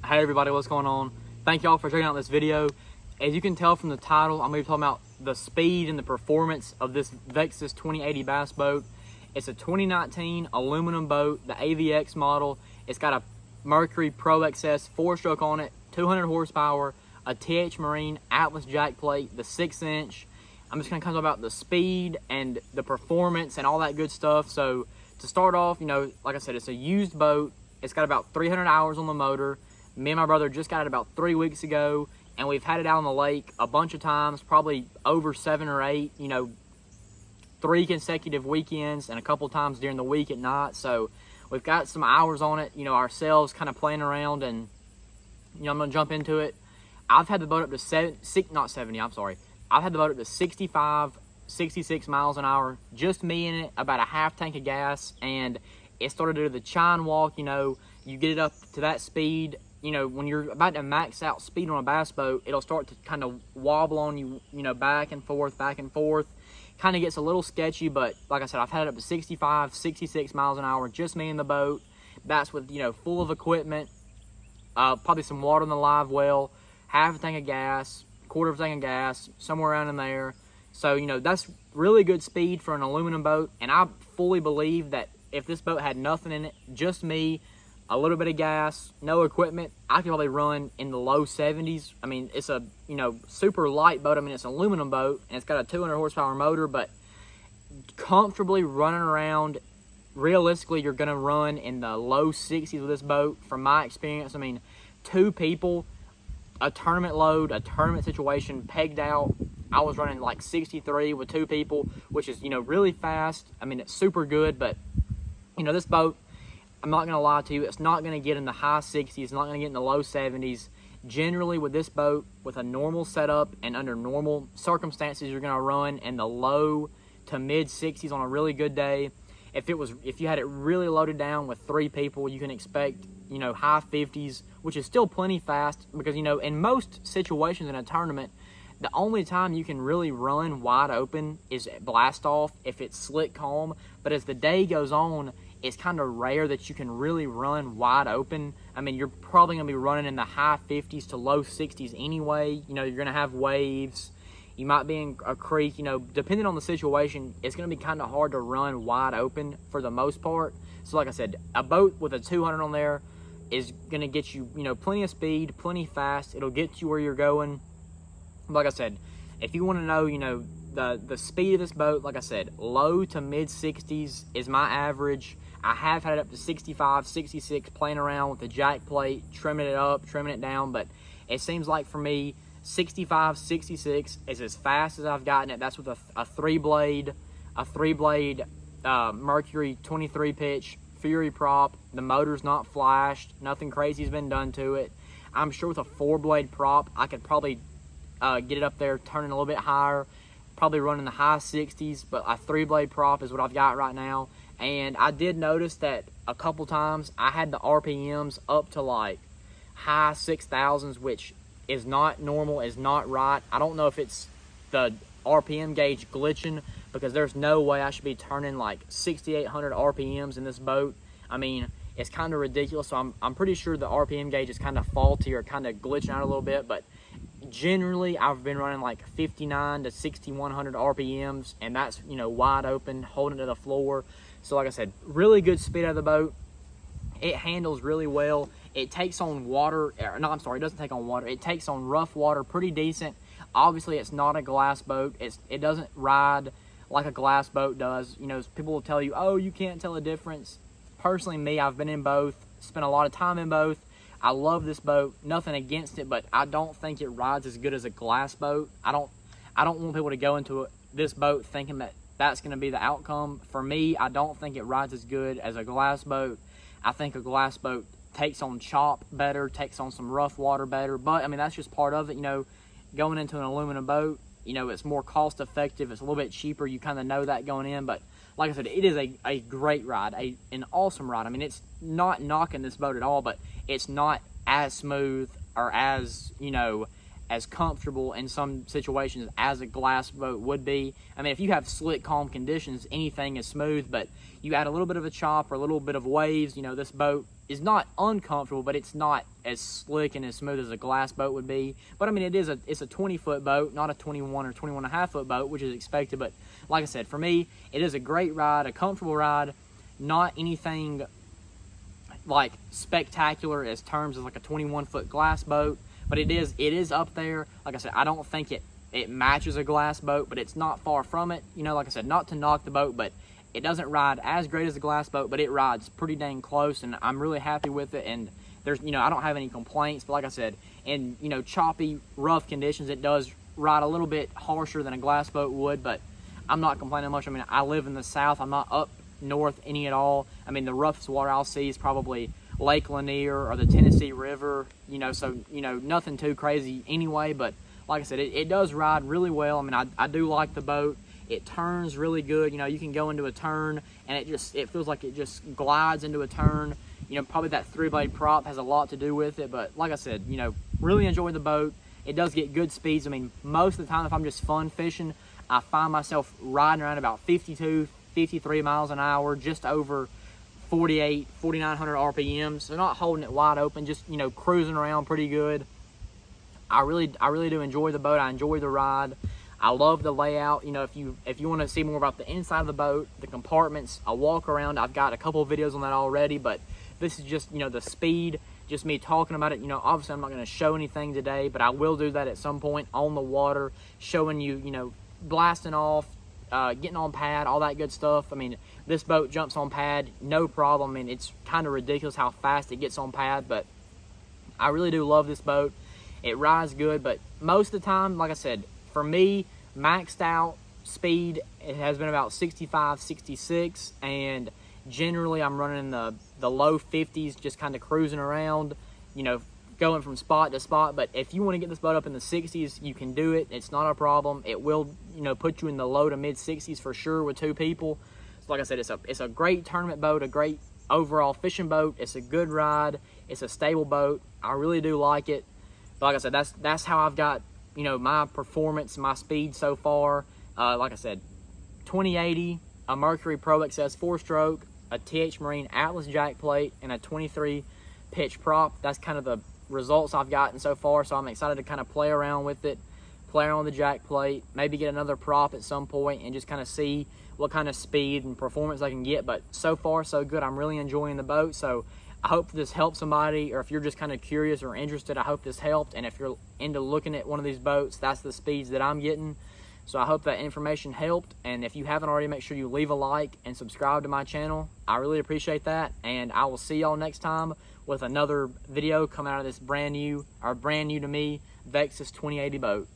Hey everybody, what's going on? Thank y'all for checking out this video. As you can tell from the title, I'm going to be talking about the speed and the performance of this Vexus 2080 bass boat. It's a 2019 aluminum boat, the AVX model. It's got a Mercury Pro XS 4-stroke on it, 200 horsepower, a TH Marine Atlas jack plate, the 6-inch. I'm just going to talk about the speed and the performance and all that good stuff. So to start off, like I said, it's a used boat. It's got about 300 hours on the motor. Me and my brother just got it about 3 weeks ago, and we've had it out on the lake a bunch of times, probably over 7 or 8, 3 consecutive weekends and a couple times during the week at night. So we've got some hours on it, ourselves kind of playing around, and I'm gonna jump into it. I've had the boat up to I've had the boat up to 65, 66 miles an hour, just me in it, about a half tank of gas, and it started to do the chine walk. You get it up to that speed. When you're about to max out speed on a bass boat, it'll start to kind of wobble on you, back and forth. Kind of gets a little sketchy, but like I said, I've had it up to 65, 66 miles an hour, just me in the boat. That's with, full of equipment, probably some water in the live well, half a tank of gas, quarter of a tank of gas, somewhere around in there. So, that's really good speed for an aluminum boat, and I fully believe that if this boat had nothing in it, just me, a little bit of gas, no equipment, I could probably run in the low 70s. I mean, it's a, super light boat. I mean, it's an aluminum boat, and it's got a 200 horsepower motor, but comfortably running around, realistically, you're going to run in the low 60s with this boat, from my experience. I mean, 2 people, a tournament load, a tournament situation, pegged out, I was running like 63 with 2 people, which is, really fast. I mean, it's super good, but, this boat, I'm not going to lie to you, it's not going to get in the high 60s, it's not going to get in the low 70s. Generally, with this boat, with a normal setup and under normal circumstances, you're going to run in the low to mid 60s on a really good day. If you had it really loaded down with 3 people, you can expect, high 50s, which is still plenty fast, because, in most situations in a tournament, the only time you can really run wide open is at blast off if it's slick calm. But as the day goes on, it's kind of rare that you can really run wide open. I mean, you're probably going to be running in the high 50s to low 60s anyway. You're going to have waves. You might be in a creek. Depending on the situation, it's going to be kind of hard to run wide open for the most part. So like I said, a boat with a 200 on there is going to get you, plenty of speed, plenty fast. It'll get you where you're going. Like I said, if you want to know, the speed of this boat, like I said, low to mid 60s is my average. I have had it up to 65, 66, playing around with the jack plate, trimming it up, trimming it down, but it seems like for me, 65, 66 is as fast as I've gotten it. That's with a three-blade Mercury 23 pitch Fury prop. The motor's not flashed. Nothing crazy's been done to it. I'm sure with a 4-blade prop, I could probably get it up there, turning a little bit higher, probably running the high 60s, but a 3-blade prop is what I've got right now. And I did notice that a couple times I had the RPMs up to like high 6,000s, which is not normal, is not right. I don't know if it's the RPM gauge glitching, because there's no way I should be turning like 6,800 RPMs in this boat. I mean, it's kind of ridiculous. So I'm pretty sure the RPM gauge is kind of faulty or kind of glitching out a little bit, but generally I've been running like 59 to 6,100 RPMs, and that's, wide open, holding it to the floor. So like I said, really good speed out of the boat. It handles really well. It takes on water, it doesn't take on water. It takes on rough water pretty decent. Obviously, it's not a glass boat. It doesn't ride like a glass boat does. People will tell you, oh, you can't tell a difference. Personally, me, I've been in both, spent a lot of time in both. I love this boat, nothing against it, but I don't think it rides as good as a glass boat. I don't want people to go into this boat thinking that that's going to be the outcome. For me, I don't think it rides as good as a glass boat. I think a glass boat takes on chop better, takes on some rough water better, but I mean, that's just part of it. Going into an aluminum boat, it's more cost effective, it's a little bit cheaper, you kind of know that going in. But like I said, it is a great ride, an awesome ride. I mean, it's not knocking this boat at all, but it's not as smooth or as, as comfortable in some situations as a glass boat would be. I mean, if you have slick, calm conditions, anything is smooth, but you add a little bit of a chop or a little bit of waves, this boat is not uncomfortable, but it's not as slick and as smooth as a glass boat would be. But I mean, it's a 20-foot boat, not a 21 or 21.5-foot boat, which is expected. But like I said, for me, it is a great ride, a comfortable ride, not anything like spectacular as terms of like a 21-foot glass boat, but it is up there. Like I said, I don't think it matches a glass boat, but it's not far from it. You know, like I said, not to knock the boat, but it doesn't ride as great as a glass boat, but it rides pretty dang close, and I'm really happy with it. And there's, you know, I don't have any complaints, but like I said, in, you know, choppy, rough conditions, it does ride a little bit harsher than a glass boat would, but I'm not complaining much. I mean, I live in the South. I'm not up north any at all. I mean, the roughest water I'll see is probably Lake Lanier or the Tennessee River, you know, so, you know, nothing too crazy anyway. But like I said, it does ride really well. I mean, I do like the boat. It turns really good. You know, you can go into a turn and it feels like it just glides into a turn. You know, probably that 3-blade prop has a lot to do with it. But like I said, you know, really enjoy the boat. It does get good speeds. I mean, most of the time if I'm just fun fishing, I find myself riding around about 52, 53 miles an hour, just over 4,900 RPMs. So not holding it wide open, just, you know, cruising around pretty good. I really do enjoy the boat. I enjoy the ride. I love the layout. You know, if you want to see more about the inside of the boat, the compartments, a walk around, I've got a couple of videos on that already, but this is just, you know, the speed, just me talking about it. You know, obviously I'm not going to show anything today, but I will do that at some point on the water, showing you, you know, blasting off, getting on pad, all that good stuff. I mean, this boat jumps on pad, no problem. I mean, it's kind of ridiculous how fast it gets on pad, but I really do love this boat. It rides good, but most of the time, like I said, for me, maxed out speed, it has been about 65, 66, and generally I'm running in the low 50s, just kind of cruising around, you know, going from spot to spot. But if you want to get this boat up in the 60s, you can do it. It's not a problem. It will, you know, put you in the low to mid 60s for sure with 2 people. So like I said, it's a great tournament boat, a great overall fishing boat. It's a good ride. It's a stable boat. I really do like it. But like I said, that's how I've got, you know, my performance, my speed so far. Like I said, 2080, a Mercury Pro XS 4-stroke, a TH Marine Atlas jack plate, and a 23 pitch prop. That's kind of the results I've gotten so far, so I'm excited to kind of play around with it, play around with the jack plate, maybe get another prop at some point and just kind of see what kind of speed and performance I can get. But so far so good. I'm really enjoying the boat, so I hope this helped somebody, or if you're just kind of curious or interested, I hope this helped. And if you're into looking at one of these boats, that's the speeds that I'm getting. So I hope that information helped. And if you haven't already, make sure you leave a like and subscribe to my channel. I really appreciate that. And I will see y'all next time with another video coming out of this brand new to me Vexus 2080 boat.